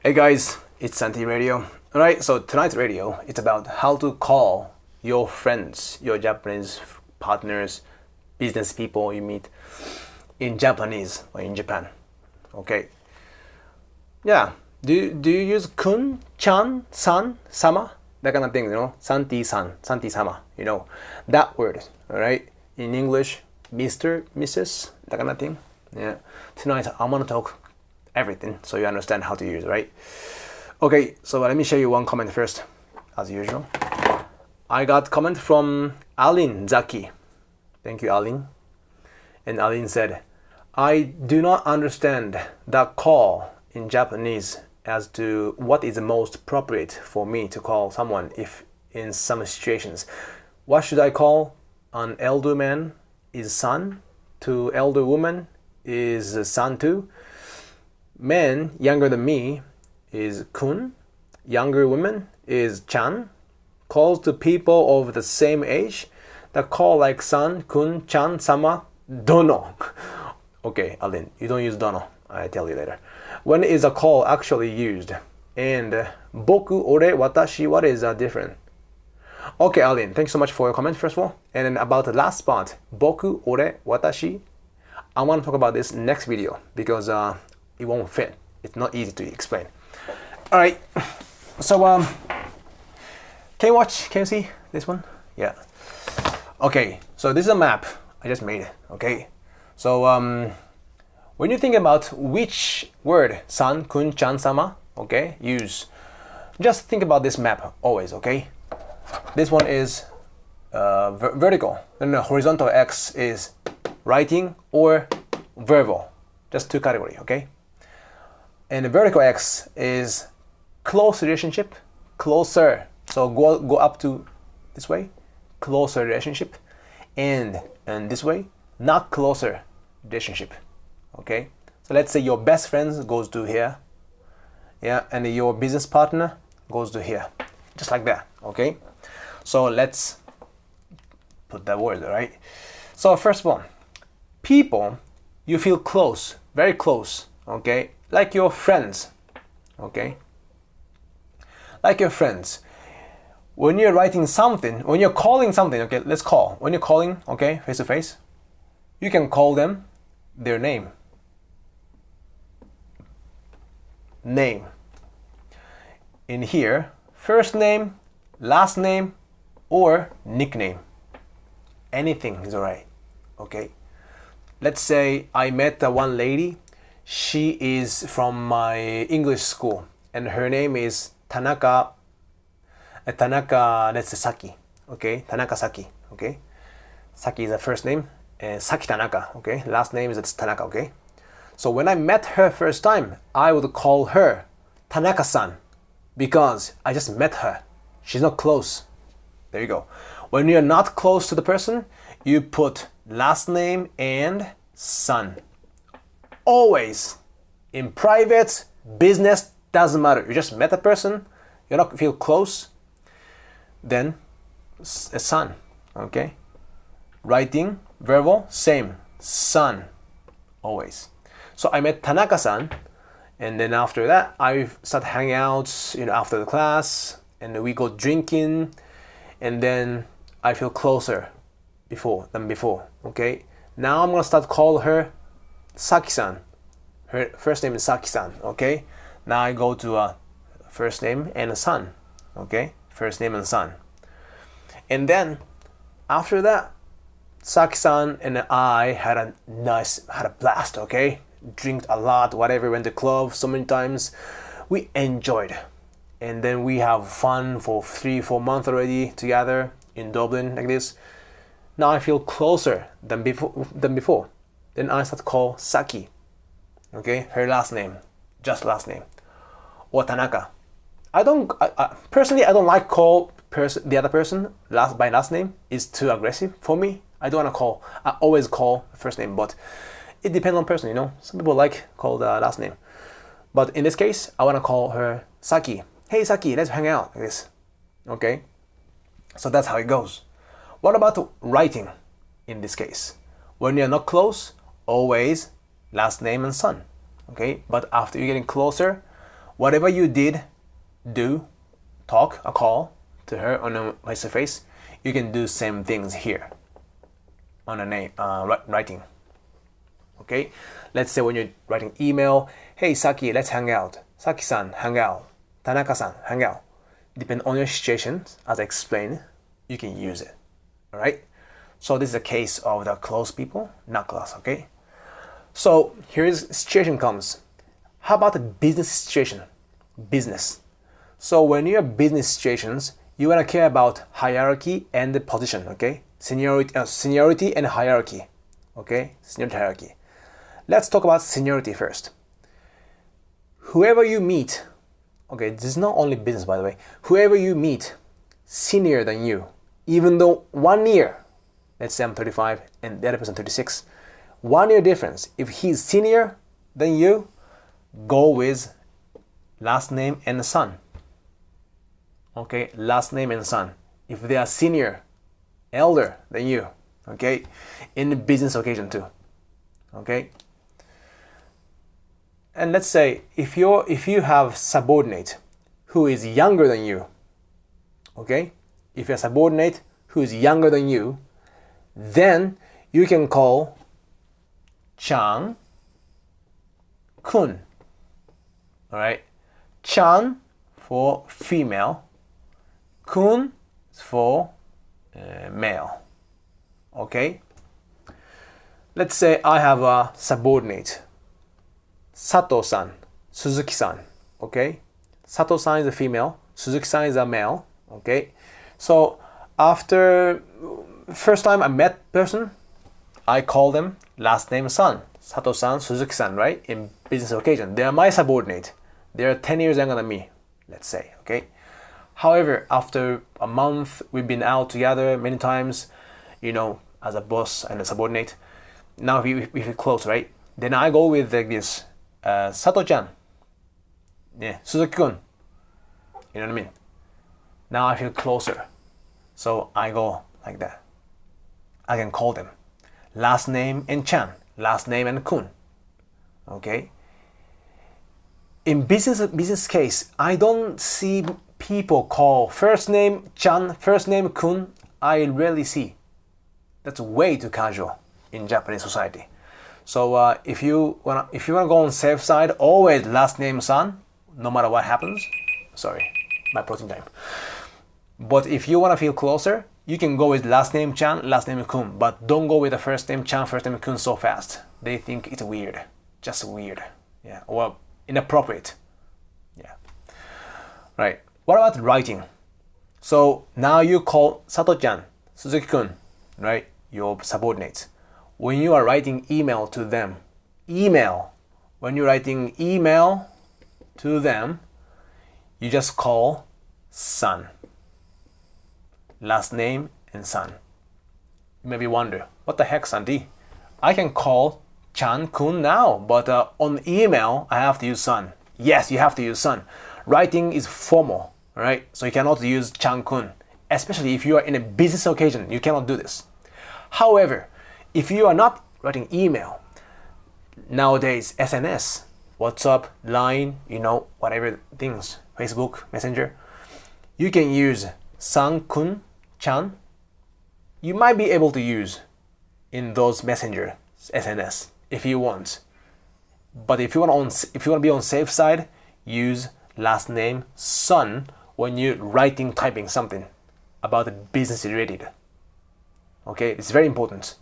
Hey guys, it's Santi Radio. Alright, so tonight's radio, it's about how to call your friends, your Japanese partners, business people you meet in Japanese or in Japan. Okay. Yeah. Do you use kun, chan, san, sama? That kind of thing, Santi-san, Santi-sama, that word, alright? In English, Mr., Mrs., that kind of thing. Yeah. Tonight, I'm gonna talk everything so you understand how to use it, right? Okay, so let me show you one comment first, as usual. I got comment from Alin Zaki. Thank you, Alin. And Alin said, I do not understand that call in Japanese as to what is the most appropriate for me to call someone if in some situations. What should I call? An elder man is san, to elder woman is san too. Man younger than me is kun, younger women is chan. Calls to people of the same age that call like san, kun, chan, sama, dono. Okay, Alin, you don't use dono. I tell you later. When is a call actually used? And boku, ore, watashi, what is different? Okay, Alin, thanks so much for your comment first of all. And then about the last part, boku, ore, watashi, I want to talk about this next video because it won't fit. It's not easy to explain. All right. So can you watch? Can you see this one? Yeah. Okay. So this is a map I just made. Okay. So when you think about which word san, kun, chan, sama, okay, use, just think about this map always. Okay. This one is vertical. And the horizontal X is writing or verbal. Just two categories. Okay. And the vertical X is close relationship, closer. So go up to this way, closer relationship, and this way, not closer relationship. Okay. So let's say your best friend goes to here, yeah, and your business partner goes to here, just like that. Okay. So let's put that word, right? So first one, people you feel close, very close. Okay. Like your friends, okay? Like your friends. When you're writing something, when you're calling something, okay, let's call. When you're calling, okay, face to face, you can call them their name. Name. In here, first name, last name, or nickname. Anything is alright, okay? Let's say I met one lady. She is from my English school, and her name is Tanaka. Let's say Saki. Okay, Tanaka Saki. Okay, Saki is the first name, and Saki Tanaka. Okay, last name is Tanaka. Okay, so when I met her first time, I would call her Tanaka-san because I just met her. She's not close. There you go. When you're not close to the person, you put last name and san. Always, in private, business, doesn't matter. You just met a person, you don't feel close, then a san, okay? Writing, verbal, same, san, always. So I met Tanaka-san, and then after that, I start hanging out, after the class, and we go drinking, and then I feel closer than before, okay? Now I'm gonna start call her Saki-san. Her first name is Saki-san, okay? Now I go to first name and san, okay? First name and san. And then, after that, Saki-san and I had a blast, okay? Drinked a lot, whatever, went to club so many times. We enjoyed. And then we have fun for 3-4 months already together in Dublin, like this. Now I feel closer than before. Then I start to call Saki. Okay, her last name, just last name, or Tanaka. Personally, I don't like call the other person by last name. It's too aggressive for me. I don't want to call. I always call first name, but it depends on person. Some people like call the last name, but in this case, I want to call her Saki. Hey Saki, let's hang out like this. Okay, so that's how it goes. What about writing? In this case, when you're not close, always last name and san. Okay, but after you're getting closer, whatever you did, do, talk, a call to her on a face-to-face, you can do same things here on a name writing. Okay, let's say when you're writing email, hey Saki, let's hang out. Saki-san, hang out. Tanaka-san, hang out. Depending on your situation, as I explained, you can use it. All right. So this is a case of the close people, not close. Okay. So here's situation comes. How about the business situation? Business. So when you're business situations, you want to care about hierarchy and the position. Okay. Seniority and hierarchy. Okay. Seniority, hierarchy. Let's talk about seniority first. Whoever you meet, okay, this is not only business, by the way. Whoever you meet, senior than you, even though 1 year, let's say I'm 35 and the other person 36, 1 year difference. If he's senior than you, go with last name and son. Okay, last name and son. If they are senior, elder than you, okay, in the business occasion too, okay. And let's say if you have subordinate who is younger than you, okay, if you have subordinate who is younger than you, then you can call Chan, Kun. All right, Chan for female, Kun for male. Okay. Let's say I have a subordinate, Sato-san, Suzuki-san. Okay, Sato-san is a female, Suzuki-san is a male. Okay, so after first time I met person, I call them last name son, Sato-san, Suzuki-san, right? In business occasion, they are my subordinate. They are 10 years younger than me, let's say. Okay. However, after a month, we've been out together many times, you know, as a boss and a subordinate. Now we feel close, right? Then I go with like this, Sato-chan, yeah, Suzuki-kun. You know what I mean? Now I feel closer, so I go like that. I can call them last name and Chan, last name and Kun. Okay. In business case, I don't see people call first name Chan, first name Kun. I rarely see. That's way too casual in Japanese society. So if you wanna go on safe side, always last name San, no matter what happens. Sorry, my protein time. But if you wanna feel closer, you can go with last name Chan, last name Kun, but don't go with the first name Chan, first name Kun so fast. They think it's weird, just weird, yeah, or inappropriate, yeah. Right. What about writing? So now you call Sato-chan, Suzuki-kun, right? Your subordinates. When you are writing email to them, when you're writing email to them, you just call son. Last name and son. You maybe wonder, what the heck, Santi? I can call Chan-kun now, but on email, I have to use son. Yes, you have to use son. Writing is formal, right? So you cannot use Chan-kun, especially if you are in a business occasion, you cannot do this. However, if you are not writing email, nowadays SNS, WhatsApp, Line, you know, whatever things, Facebook, Messenger, you can use San, Kun, Chan. You might be able to use in those Messenger, SNS, if you want. But if you want to be on safe side, use last name Son when you're writing, typing something about the business related. Okay, it's very important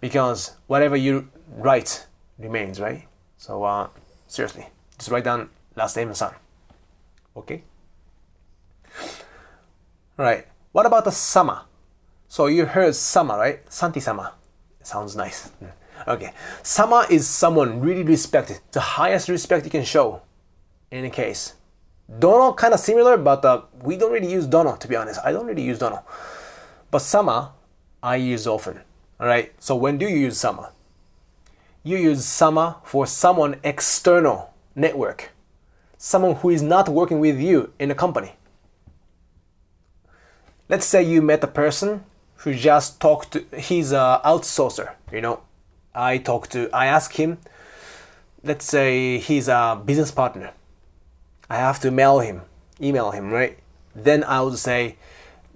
because whatever you write remains, right? So seriously, just write down last name and son. Okay. Right. What about the sama? So you heard sama, right? Santi-sama. Sounds nice. Okay. Sama is someone really respected. The highest respect you can show in any case. Dono kind of similar, but we don't really use dono, to be honest. I don't really use dono. But sama, I use often. Alright? So when do you use sama? You use sama for someone external network. Someone who is not working with you in a company. Let's say you met a person who just talked to, he's an outsourcer, you know. I ask him, let's say he's a business partner. I have to email him, right? Then I would say,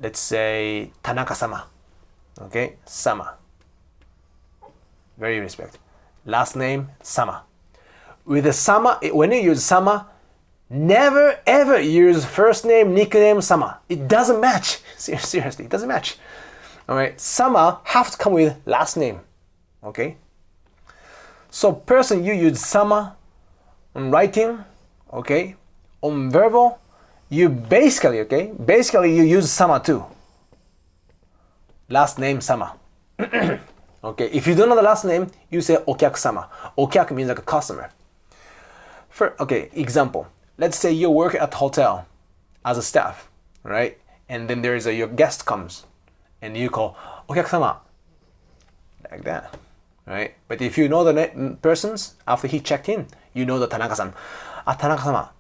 let's say, Tanaka-sama. Okay, sama. Very respect. Last name, sama. With the sama, when you use sama, never ever use first name, nickname, sama. It doesn't match. Seriously, it doesn't match. All right, sama have to come with last name. Okay. So person, you use sama on writing. Okay. On verbal, you basically you use sama too. Last name sama. Okay. If you don't know the last name, you say okyaku-sama. Okyaku means like a customer. Example. Let's say you work at a hotel as a staff, right? And then there is your guest comes, and you call okyaku-sama, like that, right? But if you know the persons after he checked in, you know the Tanaka-san. Tanaka-sama,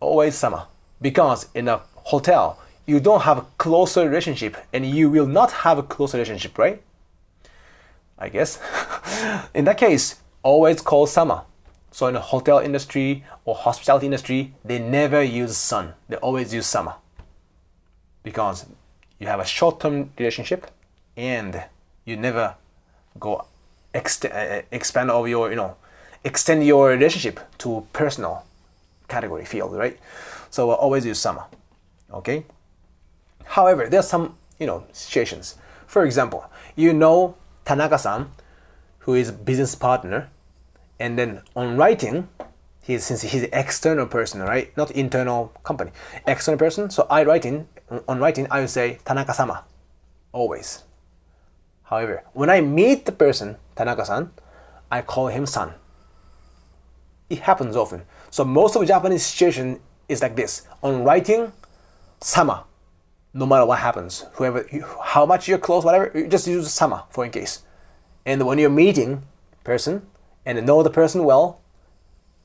always sama, because in a hotel you don't have a closer relationship, and you will not have a close relationship, right? I guess. In that case, always call sama. So in the hotel industry or hospitality industry, they never use san. They always use sama. Because you have a short-term relationship and you never go expand over your, extend your relationship to personal category field, right? So we'll always use sama. Okay? However, there are some, situations. For example, Tanaka-san, who is a business partner, and then on writing, since he's an external person, right? Not internal company, external person. So on writing, I would say Tanaka-sama, always. However, when I meet the person, Tanaka-san, I call him san. It happens often. So most of the Japanese situation is like this. On writing, sama. No matter what happens, how much you're close, whatever, you just use sama for in case. And when you're meeting person and know the person well,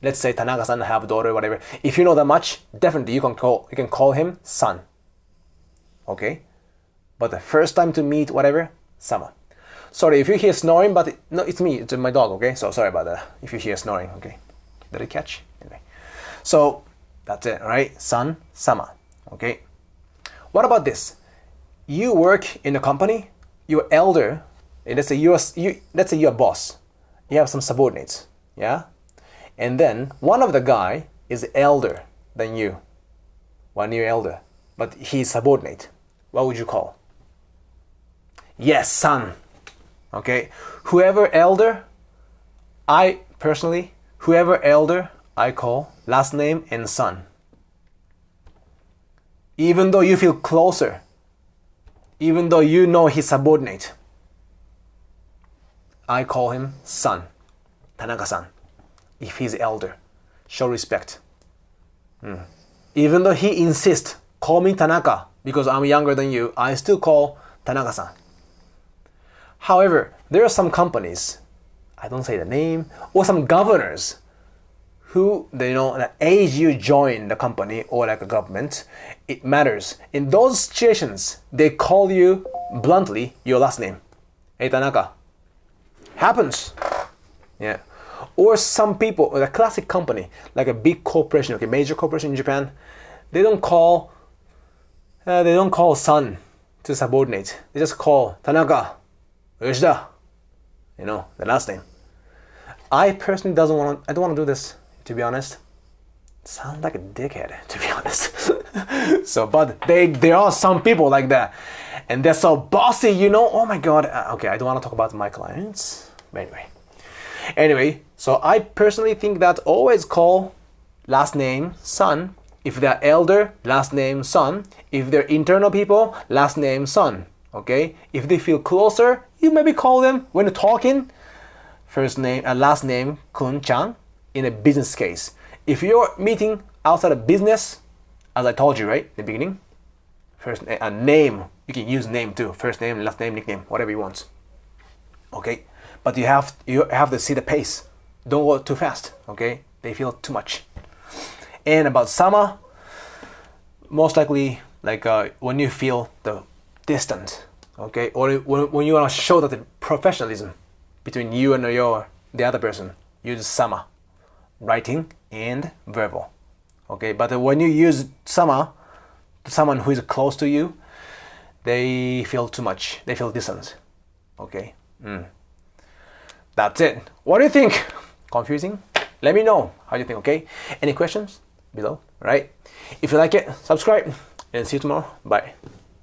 let's say Tanaka-san have a daughter, whatever. If you know that much, definitely you can call him san. Okay, but the first time to meet, whatever, sama. Sorry if you hear snoring, but no, it's me, it's my dog. Okay, so sorry about that. If you hear snoring, okay, did it catch? Anyway, so that's it, right? San, sama. Okay. What about this? You work in a company, you're elder, and let's say you're a boss. You have some subordinates, yeah? And then one of the guy is elder than you, 1 year elder, but he's subordinate. What would you call? Yes, son. Okay, whoever elder, I call last name and son. Even though you feel closer, even though you know he's subordinate, I call him san, Tanaka-san. If he's elder, show respect. Even though he insists, call me Tanaka because I'm younger than you, I still call Tanaka-san. However, there are some companies, I don't say the name, or some governors who, the age you join the company or like a government, it matters. In those situations, they call you bluntly your last name. Hey Tanaka. Happens. Yeah. Or some people, a classic company, like a big corporation, okay, major corporation in Japan, they don't call son to subordinate. They just call Tanaka, Yoshida, the last name. I personally don't want to do this, to be honest. Sound like a dickhead, to be honest. So, but there are some people like that, and they're so bossy, oh my god. Okay, I don't want to talk about my clients, but anyway, so I personally think that always call last name son. If they're elder, last name son. If they're internal people, last name son. Okay, if they feel closer, you maybe call them when you're talking first name and last name kun-chan in a business case. If you're meeting outside of business, as I told you, right, in the beginning, first name, you can use name too, first name, last name, nickname, whatever you want. Okay, but you have to see the pace. Don't go too fast. Okay, they feel too much. And about sama, most likely like when you feel the distant, okay, or when you want to show that the professionalism between you and the other person, use sama, writing and verbal. Okay, but when you use sama to someone who is close to you, they feel too much. They feel distance. Okay. That's it. What do you think? Confusing? Let me know how you think, okay? Any questions? Below, right? If you like it, subscribe and see you tomorrow. Bye.